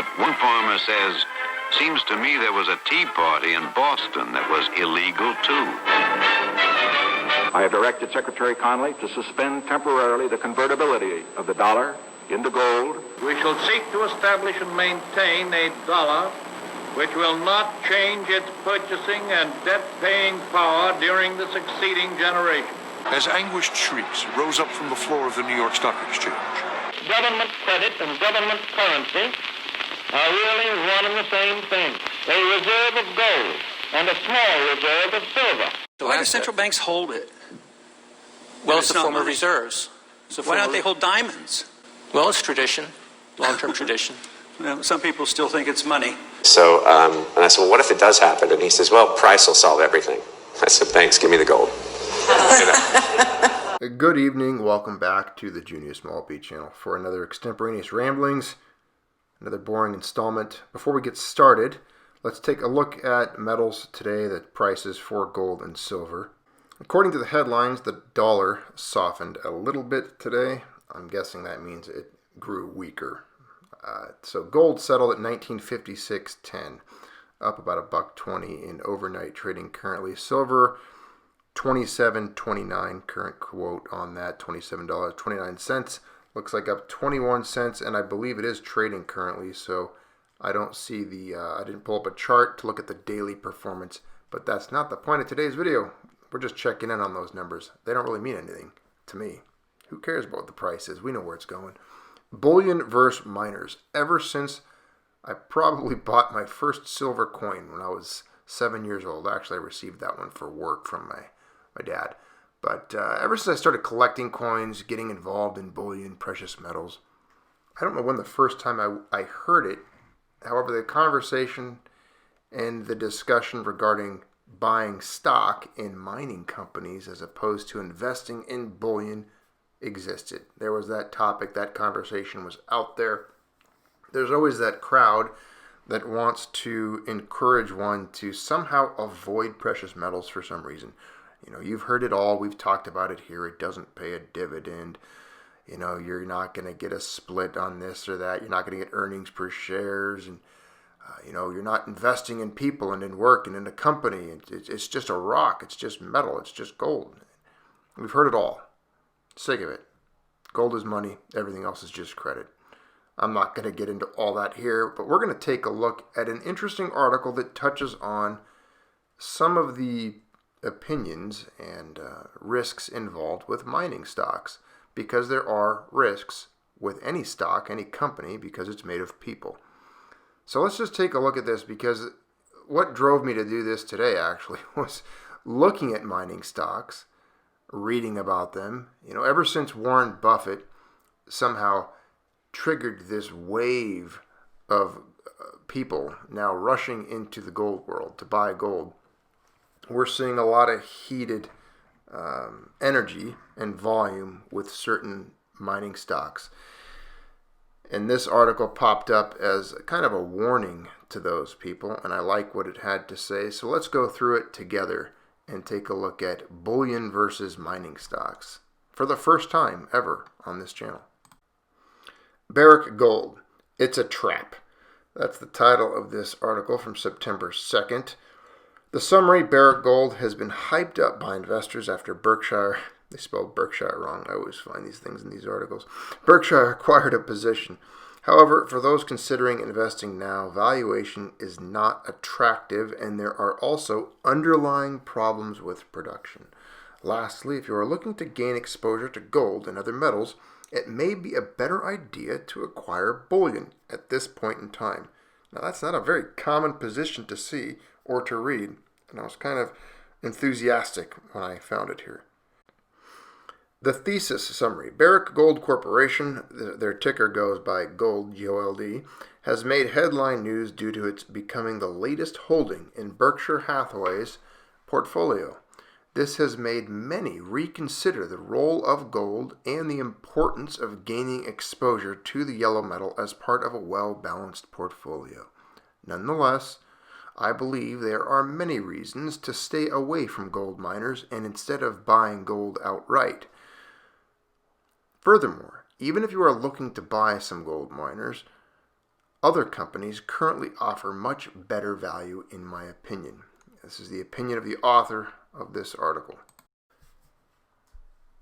But one farmer says, seems to me there was a tea party in Boston that was illegal too. I have directed Secretary Connally to suspend temporarily the convertibility of the dollar into gold. We shall seek to establish and maintain a dollar which will not change its purchasing and debt-paying power during the succeeding generation. As anguished shrieks rose up from the floor of the New York Stock Exchange. Government credit and government currency are really one and the same thing. A reserve of gold and a small reserve of silver. So why do central banks hold it? Well, it's a form of reserves. Why don't they hold diamonds? Well, it's tradition, long-term tradition. Well, some people still think it's money. So, and I said, well, what if it does happen? And he says, well, price will solve everything. I said, thanks, give me the gold. Good evening, welcome back to the Junius Maltby channel for another extemporaneous ramblings, another boring installment. Before we get started, let's take a look at metals today, the prices for gold and silver. According to the headlines, the dollar softened a little bit today. I'm guessing that means it grew weaker. So gold settled at 1956.10, up about $1.20 in overnight trading currently. Silver, $27.29, current quote on that, $27.29. Looks like up 21 cents, and I believe it is trading currently, so I don't see I didn't pull up a chart to look at the daily performance, but that's not the point of today's video. We're just checking in on those numbers. They don't really mean anything to me. Who cares about what the price is? We know where it's going. Bullion versus miners. Ever since I probably bought my first silver coin when I was 7 years old. Actually, I received that one for work from my dad. But ever since I started collecting coins, getting involved in bullion, precious metals, I don't know when the first time I heard it. However, the conversation and the discussion regarding buying stock in mining companies as opposed to investing in bullion existed. There was that topic, that conversation was out there. There's always that crowd that wants to encourage one to somehow avoid precious metals for some reason. You know, you've heard it all. We've talked about it here. It doesn't pay a dividend. You know, you're not going to get a split on this or that. You're not going to get earnings per shares. And, you know, you're not investing in people and in work and in a company. It's just a rock. It's just metal. It's just gold. We've heard it all. Sick of it. Gold is money. Everything else is just credit. I'm not going to get into all that here, but we're going to take a look at an interesting article that touches on some of the opinions and risks involved with mining stocks, because there are risks with any stock, any company, because it's made of people. So let's just take a look at this, because what drove me to do this today actually was looking at mining stocks, reading about them. You know, ever since Warren Buffett somehow triggered this wave of people now rushing into the gold world to buy gold, we're seeing a lot of heated energy and volume with certain mining stocks. And this article popped up as kind of a warning to those people, and I like what it had to say. So let's go through it together and take a look at bullion versus mining stocks for the first time ever on this channel. Barrick Gold, it's a trap. That's the title of this article from September 2nd. The summary: Barrick Gold has been hyped up by investors after Berkshire, they spelled Berkshire wrong, I always find these things in these articles, Berkshire acquired a position. However, for those considering investing now, valuation is not attractive, and there are also underlying problems with production. Lastly, if you are looking to gain exposure to gold and other metals, it may be a better idea to acquire bullion at this point in time. Now, that's not a very common position to see or to read, and I was kind of enthusiastic when I found it here. The thesis summary: Barrick Gold Corporation, their ticker goes by Gold, G-O-L-D, has made headline news due to its becoming the latest holding in Berkshire Hathaway's portfolio. This has made many reconsider the role of gold and the importance of gaining exposure to the yellow metal as part of a well-balanced portfolio. Nonetheless, I believe there are many reasons to stay away from gold miners and instead of buying gold outright. Furthermore, even if you are looking to buy some gold miners, Other companies currently offer much better value in my opinion. This is the opinion of the author of this article.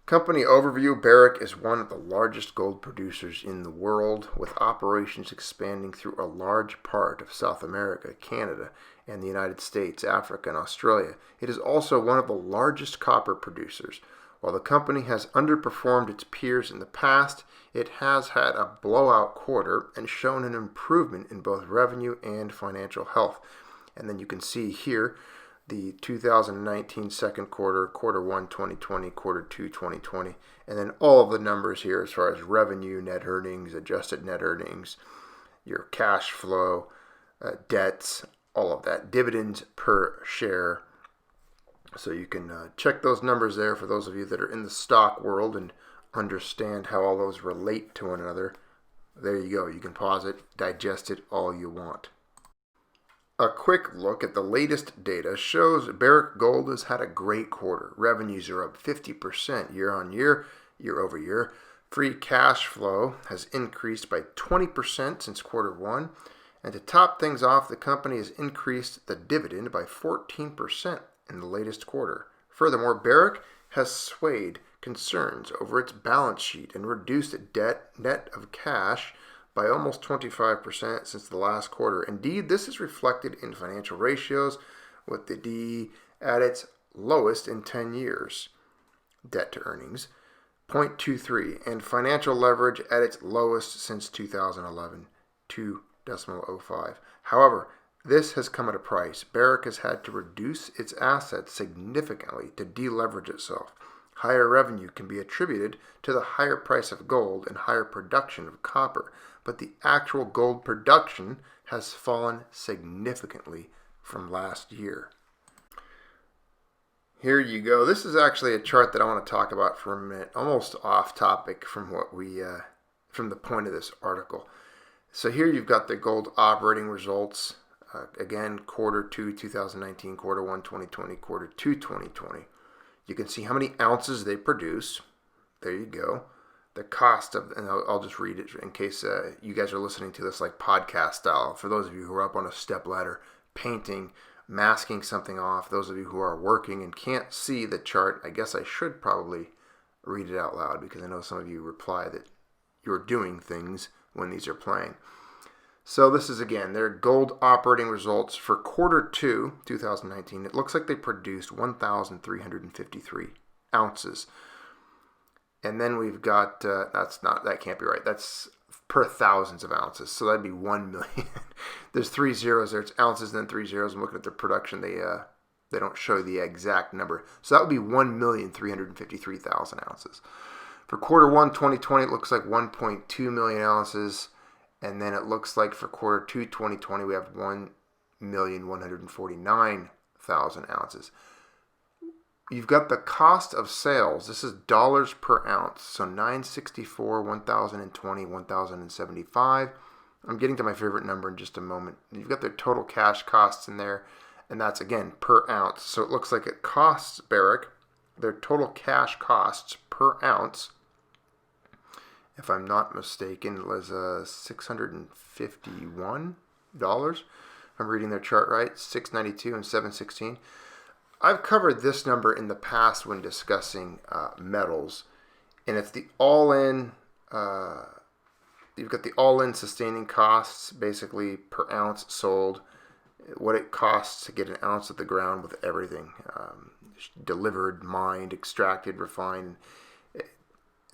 Company overview: Barrick is one of the largest gold producers in the world, with operations expanding through a large part of South America, Canada, and the United States, Africa, and Australia. It is also one of the largest copper producers. While the company has underperformed its peers in the past, it has had a blowout quarter and shown an improvement in both revenue and financial health. And then you can see here the 2019 second quarter, quarter 1 2020, quarter 2 2020, and then all of the numbers here as far as revenue, net earnings, adjusted net earnings, your cash flow, debts, all of that, dividends per share. So you can check those numbers there for those of you that are in the stock world and understand how all those relate to one another. There you go. You can pause it, digest it all you want. A quick look at the latest data shows Barrick Gold has had a great quarter. Revenues are up 50% year on year, year over year. Free cash flow has increased by 20% since quarter 1. And to top things off, the company has increased the dividend by 14% in the latest quarter. Furthermore, Barrick has swayed concerns over its balance sheet and reduced debt net of cash by almost 25% since the last quarter. Indeed, this is reflected in financial ratios, with the D at its lowest in 10 years, debt to earnings, 0.23, and financial leverage at its lowest since 2011, 2.05. However, this has come at a price. Barrick has had to reduce its assets significantly to deleverage itself. Higher revenue can be attributed to the higher price of gold and higher production of copper, but the actual gold production has fallen significantly from last year. Here you go. This is actually a chart that I want to talk about for a minute, almost off topic from what from the point of this article. So here you've got the gold operating results. Again, quarter 2 2019, quarter 1 2020, quarter 2 2020. You can see how many ounces they produce. There you go. The cost of, and I'll just read it in case you guys are listening to this like podcast style. For those of you who are up on a step ladder, painting, masking something off, those of you who are working and can't see the chart, I guess I should probably read it out loud because I know some of you reply that you're doing things when these are playing. So this is, again, their gold operating results for quarter 2 2019. It looks like they produced 1,353 ounces. And then we've got, that can't be right. That's per thousands of ounces. So that'd be 1 million. There's 3 zeros there. It's ounces, then 3 zeros. I'm looking at their production. They don't show the exact number. So that would be 1,353,000 ounces. For quarter 1 2020, it looks like 1.2 million ounces. And then it looks like for quarter 2 2020, we have 1,149,000 ounces. You've got the cost of sales. This is dollars per ounce. So 964, 1,020, 1,075. I'm getting to my favorite number in just a moment. You've got their total cash costs in there. And that's, again, per ounce. So it looks like it costs Barrick, their total cash costs per ounce, if I'm not mistaken, it was $651. If I'm reading their chart right, $692 and $716. I've covered this number in the past when discussing metals, and it's the all-in. You've got the all-in sustaining costs, basically per ounce sold, what it costs to get an ounce of the ground with everything delivered, mined, extracted, refined,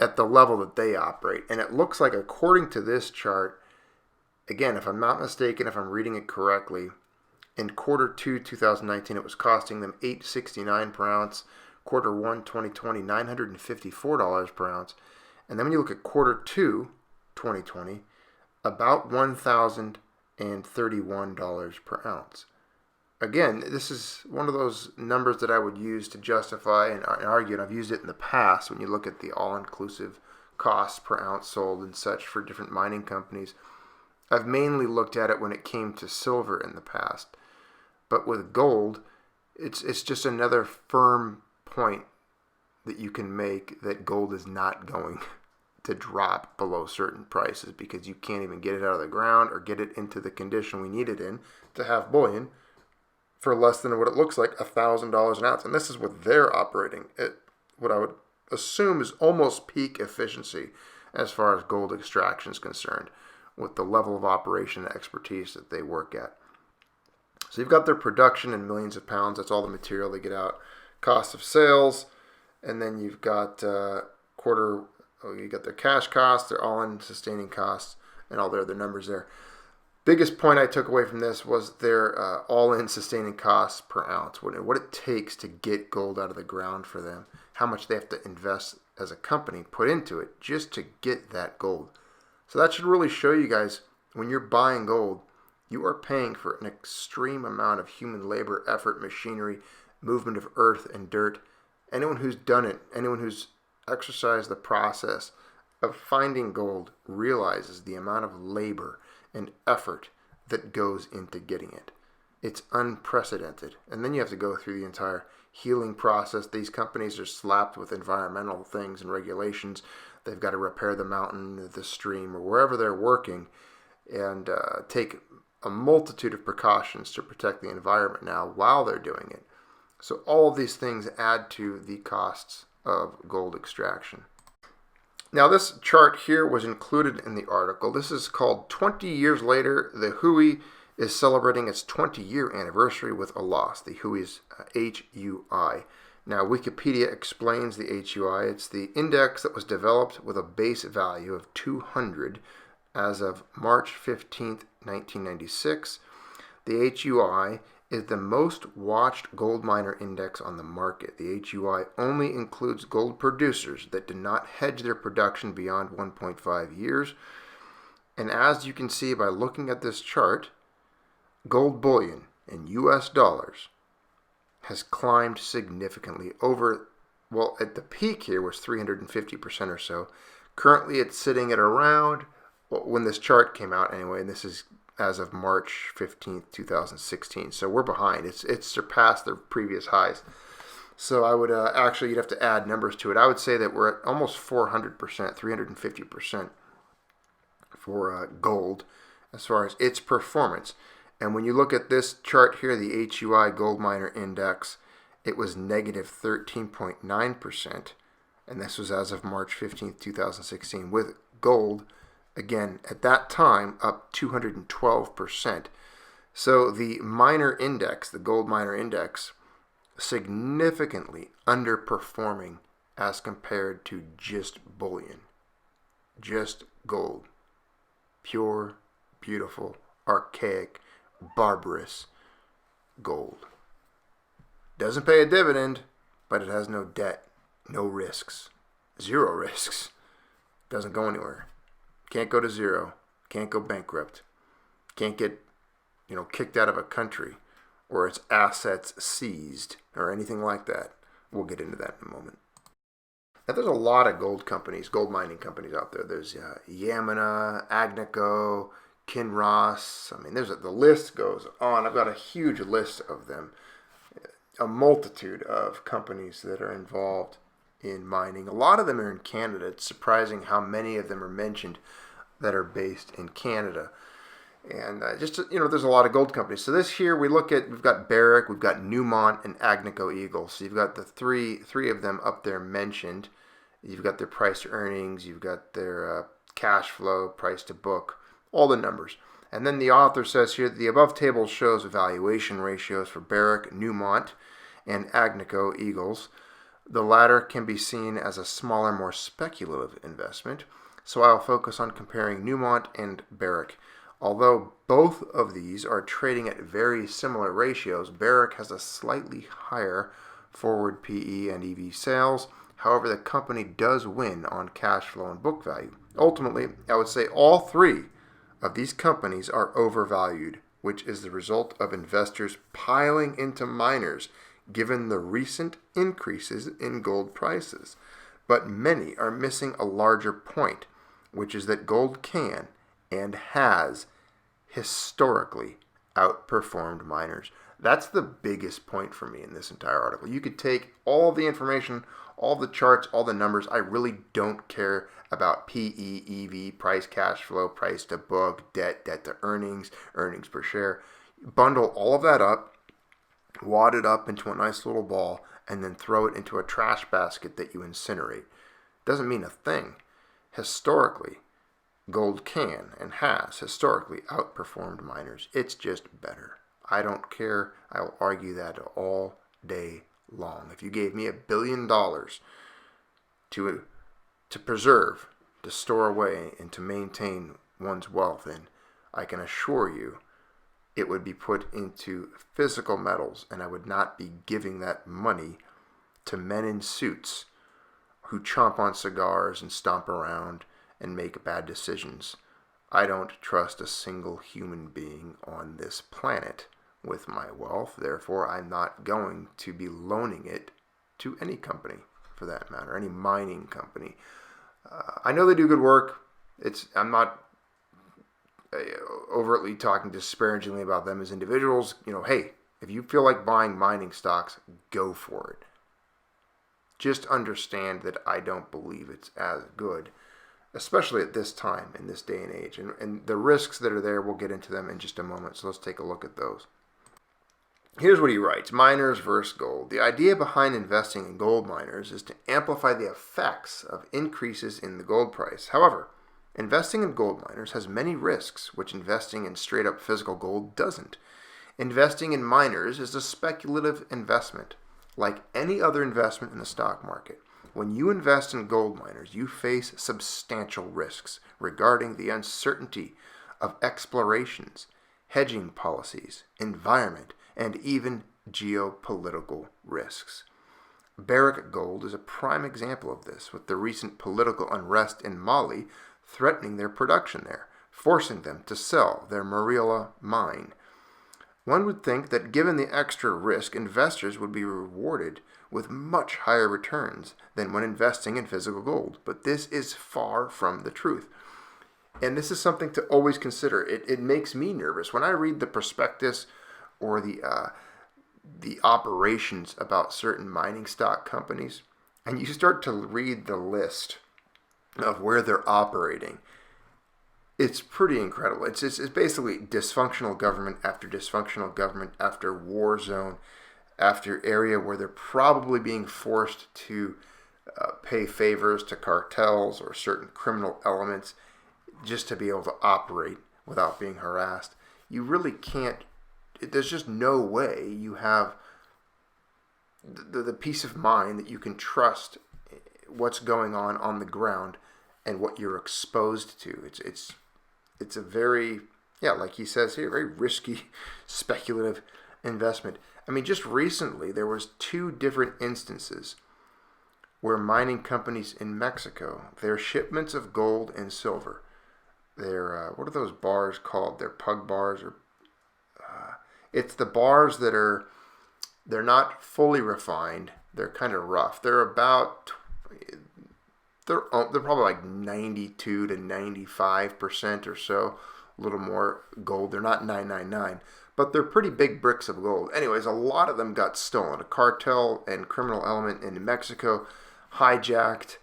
at the level that they operate. And it looks like, according to this chart, again, if I'm not mistaken, if I'm reading it correctly, in quarter 2 2019 it was costing them $869 per ounce, quarter 1 2020 $954 per ounce, and then when you look at quarter 2 2020, about $1,031 per ounce. Again, this is one of those numbers that I would use to justify and argue, and I've used it in the past when you look at the all-inclusive costs per ounce sold and such for different mining companies. I've mainly looked at it when it came to silver in the past. But with gold, it's just another firm point that you can make that gold is not going to drop below certain prices because you can't even get it out of the ground or get it into the condition we need it in to have bullion for less than what it looks like, $1,000 an ounce. And this is what they're operating at, what I would assume is almost peak efficiency as far as gold extraction is concerned, with the level of operation and expertise that they work at. So you've got their production in millions of pounds. That's all the material they get out. Cost of sales, and then you've got you got their cash costs, their all-in sustaining costs, and all their other numbers there. Biggest point I took away from this was their all-in sustaining costs per ounce, what it takes to get gold out of the ground for them, how much they have to invest as a company, put into it just to get that gold. So that should really show you guys, when you're buying gold, you are paying for an extreme amount of human labor, effort, machinery, movement of earth and dirt. Anyone who's done it, anyone who's exercised the process of finding gold realizes the amount of labor and effort that goes into getting it. It's unprecedented. And then you have to go through the entire healing process. These companies are slapped with environmental things and regulations. They've got to repair the mountain, the stream, or wherever they're working, and take a multitude of precautions to protect the environment now while they're doing it. So all of these things add to the costs of gold extraction. Now this chart here was included in the article. This is called 20 Years Later, the HUI is celebrating its 20-year anniversary with a loss. The HUI is HUI. Now Wikipedia explains the HUI. It's the index that was developed with a base value of 200 as of March 15th, 1996. The HUI is the most watched gold miner index on the market. The HUI only includes gold producers that did not hedge their production beyond 1.5 years. And as you can see by looking at this chart, gold bullion in US dollars has climbed significantly over, well, at the peak here was 350% or so. Currently it's sitting at around, well, when this chart came out anyway, and this is as of March 15th, 2016. So we're behind. It's surpassed the previous highs. So I would actually, you'd have to add numbers to it. I would say that we're at almost 400%, 350% for gold as far as its performance. And when you look at this chart here, the HUI Gold Miner Index, it was negative 13.9%. And this was as of March 15th, 2016, with gold, again, at that time, up 212%. So the miner index, the gold miner index, significantly underperforming as compared to just bullion. Just gold. Pure, beautiful, archaic, barbarous gold. Doesn't pay a dividend, but it has no debt, no risks, zero risks. Doesn't go anywhere. Can't go to zero, can't go bankrupt, can't get, kicked out of a country or its assets seized or anything like that. We'll get into that in a moment. Now, there's a lot of gold companies, gold mining companies out there. There's Yamana, Agnico, Kinross. I mean, the list goes on. I've got a huge list of them. A multitude of companies that are involved in mining. A lot of them are in Canada. It's surprising how many of them are mentioned that are based in Canada. And there's a lot of gold companies. So this here, we've got Barrick, we've got Newmont, and Agnico Eagle. So you've got the three of them up there mentioned. You've got their price to earnings, you've got their cash flow, price to book, all the numbers. And then the author says here, the above table shows valuation ratios for Barrick, Newmont, and Agnico Eagles. The latter can be seen as a smaller, more speculative investment, so I'll focus on comparing Newmont and Barrick. Although both of these are trading at very similar ratios, Barrick has a slightly higher forward PE and EV sales. However, the company does win on cash flow and book value. Ultimately, I would say all three of these companies are overvalued, which is the result of investors piling into miners given the recent increases in gold prices. But many are missing a larger point, which is that gold can and has historically outperformed miners. That's the biggest point for me in this entire article. You could take all the information, all the charts, all the numbers. I really don't care about PE, EV, price cash flow, price to book, debt to earnings, earnings per share. Bundle all of that up, wad it up into a nice little ball, and then throw it into a trash basket that you incinerate. Doesn't mean a thing. Historically, gold can and has historically outperformed miners. It's just better. I don't care. I will argue that all day long. If you gave me $1 billion to preserve, to store away, and to maintain one's wealth in, I can assure you it would be put into physical metals, and I would not be giving that money to men in suits who chomp on cigars and stomp around and make bad decisions. I don't trust a single human being on this planet with my wealth. Therefore, I'm not going to be loaning it to any company, for that matter, any mining company. I know they do good work. I'm not overtly talking disparagingly about them as individuals. Hey, if you feel like buying mining stocks, go for it. Just understand that I don't believe it's as good, especially at this time, in this day and age. And the risks that are there, we'll get into them in just a moment. So let's take a look at those. Here's what he writes: miners versus gold. The idea behind investing in gold miners is to amplify the effects of increases in the gold price. However, investing in gold miners has many risks, which investing in straight up physical gold doesn't. Investing in miners is a speculative investment, like any other investment in the stock market. When you invest in gold miners, you face substantial risks regarding the uncertainty of explorations, hedging policies, environment, and even geopolitical risks. Barrick Gold is a prime example of this, with the recent political unrest in Mali threatening their production there, forcing them to sell their Marilla mine. One would think that given the extra risk, investors would be rewarded with much higher returns than when investing in physical gold, but this is far from the truth. And this is something to always consider. It makes me nervous when I read the prospectus or the operations about certain mining stock companies, and you start to read the list of where they're operating. It's pretty incredible. It's basically dysfunctional government after war zone, after area where they're probably being forced to pay favors to cartels or certain criminal elements just to be able to operate without being harassed. You really can't. There's just no way you have the peace of mind that you can trust what's going on the ground and what you're exposed to. It's a very, like he says here, very risky, speculative investment. I mean, just recently there was 2 different instances where mining companies in Mexico, their shipments of gold and silver, their what are those bars called? They're pug bars, or it's the bars that they're not fully refined. They're kind of rough. They're probably like 92 to 95% or so, a little more gold. They're not 999, but they're pretty big bricks of gold. Anyways, a lot of them got stolen. A cartel and criminal element in Mexico hijacked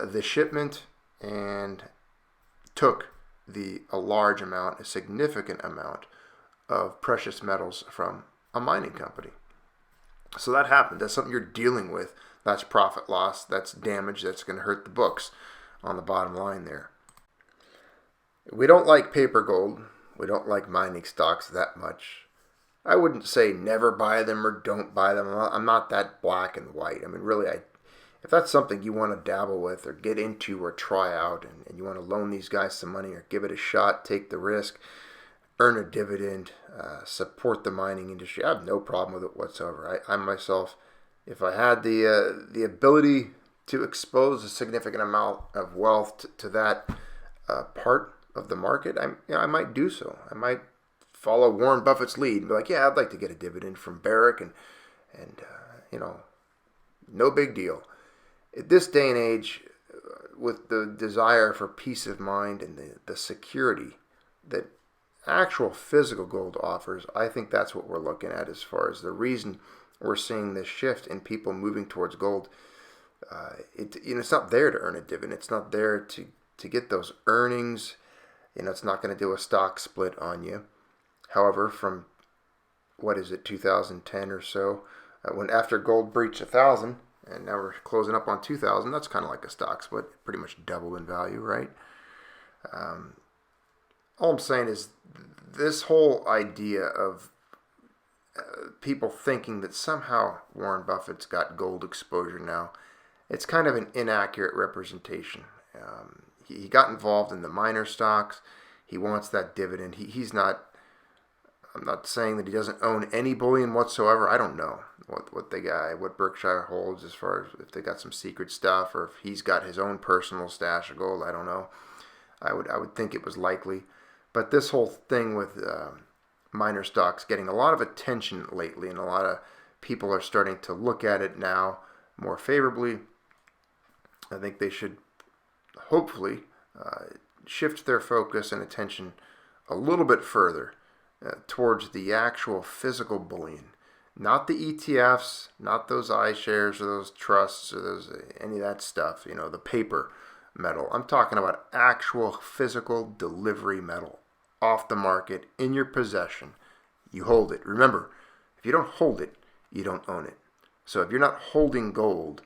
the shipment and took a significant amount of precious metals from a mining company. So that happened. That's something you're dealing with. That's profit loss. That's damage. That's going to hurt the books on the bottom line there. We don't like paper gold. We don't like mining stocks that much. I wouldn't say never buy them or don't buy them. I'm not that black and white. I mean, really, if that's something you want to dabble with or get into or try out, and you want to loan these guys some money or give it a shot, take the risk, earn a dividend, support the mining industry, I have no problem with it whatsoever. I myself, if I had the ability to expose a significant amount of wealth to that part of the market, I might do so. I might follow Warren Buffett's lead and be like, I'd like to get a dividend from Barrick, and no big deal. At this day and age, with the desire for peace of mind and the security that actual physical gold offers, I think that's what we're looking at as far as the reason we're seeing this shift in people moving towards gold. It's not there to earn a dividend. It's not there to get those earnings. It's not going to do a stock split on you. However, from 2010 or so, when after gold breached 1,000, and now we're closing up on 2,000, that's kind of like a stock split, pretty much double in value, right? All I'm saying is this whole idea of people thinking that somehow Warren Buffett's got gold exposure now, it's kind of an inaccurate representation. He got involved in the minor stocks. He wants that dividend. He's not. I'm not saying that he doesn't own any bullion whatsoever. I don't know what Berkshire holds as far as if they got some secret stuff or if he's got his own personal stash of gold. I don't know. I would think it was likely, but this whole thing with minor stocks getting a lot of attention lately, and a lot of people are starting to look at it now more favorably. I think they should hopefully shift their focus and attention a little bit further towards the actual physical bullion, not the ETFs, not those iShares or those trusts or those any of that stuff. The paper metal. I'm talking about actual physical delivery metal off the market in your possession. You hold it. Remember, if you don't hold it, you don't own it. So if you're not holding gold,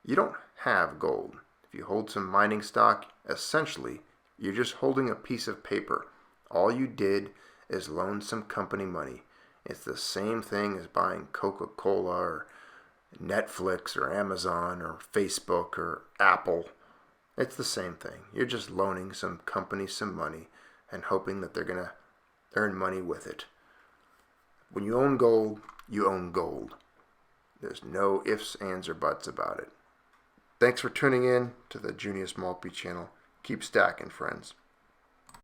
you don't have gold. If you hold some mining stock, essentially, you're just holding a piece of paper. All you did is loan some company money. It's the same thing as buying Coca-Cola or Netflix or Amazon or Facebook or Apple. It's the same thing. You're just loaning some company some money and hoping that they're going to earn money with it. When you own gold, you own gold. There's no ifs, ands, or buts about it. Thanks for tuning in to the Junius Maltby channel. Keep stacking, friends.